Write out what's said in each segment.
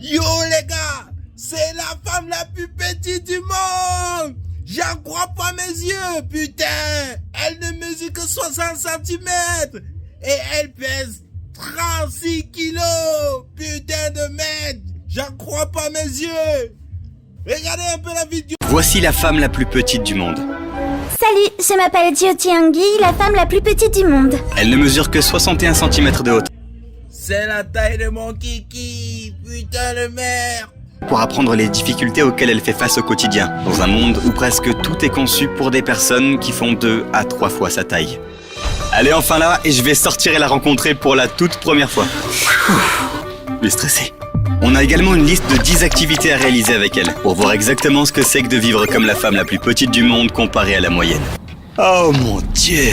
Yo les gars, c'est la femme la plus petite du monde. J'en crois pas mes yeux, putain. Elle ne mesure que 60 cm et elle pèse 36 kilos. Putain de merde, j'en crois pas mes yeux. Regardez un peu la vidéo. Voici la femme la plus petite du monde. Salut, je m'appelle Jyotiangi, la femme la plus petite du monde. Elle ne mesure que 61 cm de hauteur. C'est la taille de mon kiki, putain de merde. Pour apprendre les difficultés auxquelles elle fait face au quotidien, dans un monde où presque tout est conçu pour des personnes qui font 2 à 3 fois sa taille. Elle est enfin là et je vais sortir et la rencontrer pour la toute première fois. Je suis stressé. On a également une liste de 10 activités à réaliser avec elle, pour voir exactement ce que c'est que de vivre comme la femme la plus petite du monde comparée à la moyenne. Oh mon Dieu.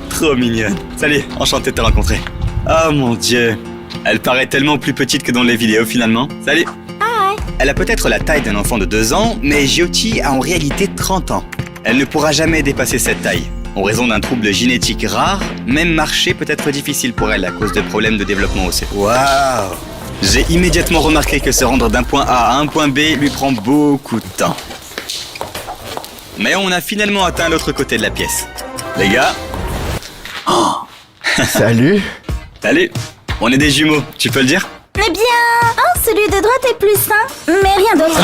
Trop mignonne. Salut, enchanté de te rencontrer. Oh mon Dieu. Elle paraît tellement plus petite que dans les vidéos finalement. Salut. Hi. Elle a peut-être la taille d'un enfant de 2 ans, mais Jyoti a en réalité 30 ans. Elle ne pourra jamais dépasser cette taille. En raison d'un trouble génétique rare, même marcher peut être difficile pour elle à cause de problèmes de développement osseux. Waouh! J'ai immédiatement remarqué que se rendre d'un point A à un point B lui prend beaucoup de temps. Mais on a finalement atteint l'autre côté de la pièce. Les gars... Oh. Salut. Salut. On est des jumeaux, tu peux le dire? Eh bien... Oh, celui de droite est plus sain, mais rien d'autre.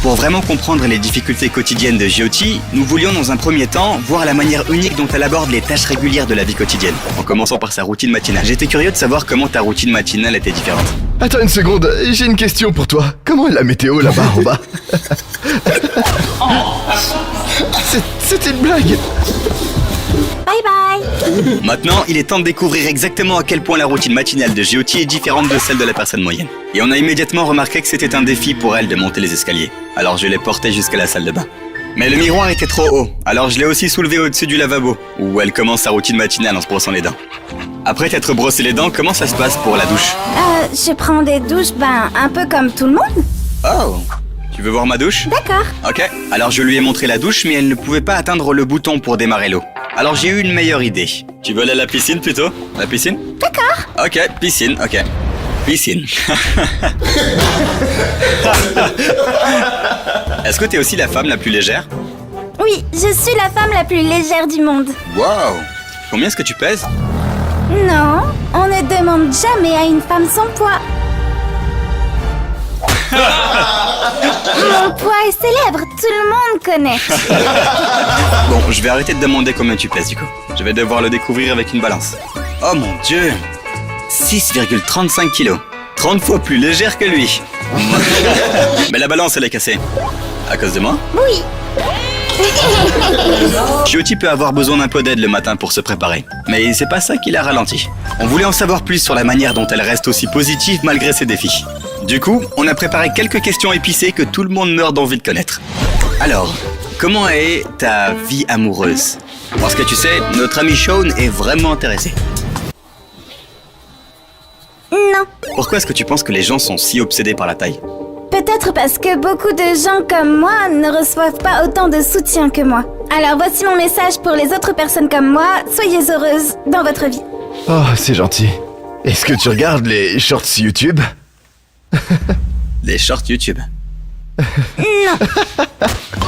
Pour vraiment comprendre les difficultés quotidiennes de Jyoti, nous voulions dans un premier temps voir la manière unique dont elle aborde les tâches régulières de la vie quotidienne, en commençant par sa routine matinale. J'étais curieux de savoir comment ta routine matinale était différente. Attends une seconde, j'ai une question pour toi. Comment est la météo là-bas en bas? C'était une blague. Bye bye. Maintenant, il est temps de découvrir exactement à quel point la routine matinale de Jyoti est différente de celle de la personne moyenne. Et on a immédiatement remarqué que c'était un défi pour elle de monter les escaliers. Alors je l'ai portée jusqu'à la salle de bain. Mais le miroir était trop haut, alors je l'ai aussi soulevé au-dessus du lavabo, où elle commence sa routine matinale en se brossant les dents. Après t'être brossé les dents, comment ça se passe pour la douche? Je prends des douches, un peu comme tout le monde. Oh, tu veux voir ma douche? D'accord. Ok, alors je lui ai montré la douche, mais elle ne pouvait pas atteindre le bouton pour démarrer l'eau. Alors j'ai eu une meilleure idée. Tu veux aller à la piscine plutôt? La piscine? D'accord. Ok, piscine, ok. Piscine. Est-ce que t'es aussi la femme la plus légère? Oui, je suis la femme la plus légère du monde. Wow! Combien est-ce que tu pèses? Non, on ne demande jamais à une femme son poids. Mon poids est célèbre, tout le monde connaît. Bon, je vais arrêter de demander combien tu pèses du coup. Je vais devoir le découvrir avec une balance. Oh mon Dieu! 6,35 kilos. 30 fois plus légère que lui. Mais la balance, elle est cassée. À cause de moi? Oui. Jyoti peut avoir besoin d'un peu d'aide le matin pour se préparer. Mais c'est pas ça qui l'a ralenti. On voulait en savoir plus sur la manière dont elle reste aussi positive malgré ses défis. Du coup, on a préparé quelques questions épicées que tout le monde meurt d'envie de connaître. Alors, comment est ta vie amoureuse? Parce que tu sais, notre ami Sean est vraiment intéressé. Non. Pourquoi est-ce que tu penses que les gens sont si obsédés par la taille? Peut-être parce que beaucoup de gens comme moi ne reçoivent pas autant de soutien que moi. Alors voici mon message pour les autres personnes comme moi. Soyez heureuses dans votre vie. Oh, c'est gentil. Est-ce que tu regardes les shorts YouTube? Les shorts YouTube. Non.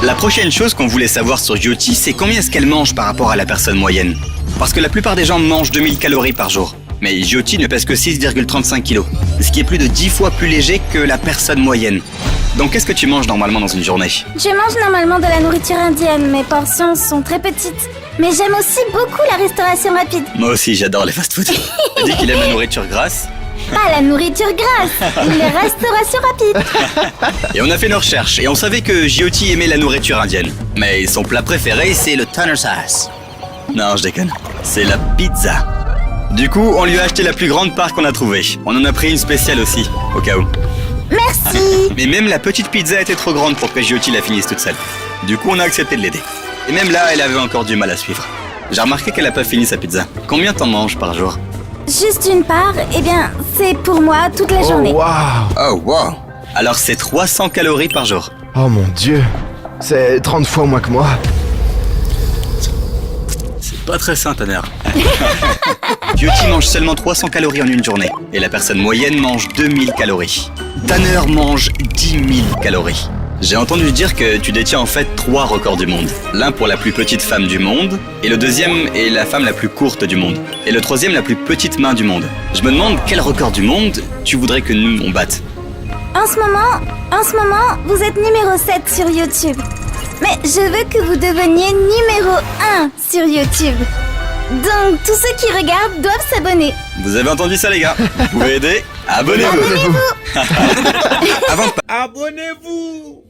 La prochaine chose qu'on voulait savoir sur Jyoti, c'est combien est-ce qu'elle mange par rapport à la personne moyenne. Parce que la plupart des gens mangent 2000 calories par jour. Mais Jyoti ne pèse que 6,35 kilos, ce qui est plus de 10 fois plus léger que la personne moyenne. Donc qu'est-ce que tu manges normalement dans une journée? Je mange normalement de la nourriture indienne. Mes portions sont très petites. Mais j'aime aussi beaucoup la restauration rapide. Moi aussi, j'adore les fast-food. Tu dis qu'il aime la nourriture grasse? Pas la nourriture grasse, les restaurations rapides. Et on a fait nos recherches et on savait que Jyoti aimait la nourriture indienne. Mais son plat préféré, c'est le tuna sauce. Non, je déconne. C'est la pizza. Du coup, on lui a acheté la plus grande part qu'on a trouvée. On en a pris une spéciale aussi, au cas où. Merci. Mais même la petite pizza était trop grande pour que Jyoti la finisse toute seule. Du coup, on a accepté de l'aider. Et même là, elle avait encore du mal à suivre. J'ai remarqué qu'elle a pas fini sa pizza. Combien t'en manges par jour? Juste une part, eh bien, c'est pour moi toute la journée. Oh, waouh. Oh, wow. Alors c'est 300 calories par jour. Oh mon Dieu. C'est 30 fois moins que moi. Pas très sain, Tanner. Jyoti mange seulement 300 calories en une journée. Et la personne moyenne mange 2000 calories. Tanner mange 10 000 calories. J'ai entendu dire que tu détiens en fait 3 records du monde. L'un pour la plus petite femme du monde, et le deuxième est la femme la plus courte du monde, et le troisième la plus petite main du monde. Je me demande quel record du monde tu voudrais que nous on batte. En ce moment, vous êtes numéro 7 sur YouTube. Mais je veux que vous deveniez numéro 1 sur YouTube. Donc, tous ceux qui regardent doivent s'abonner. Vous avez entendu ça, les gars? Vous pouvez aider? Abonnez-vous. Abonnez-vous. Avant de Abonnez-vous.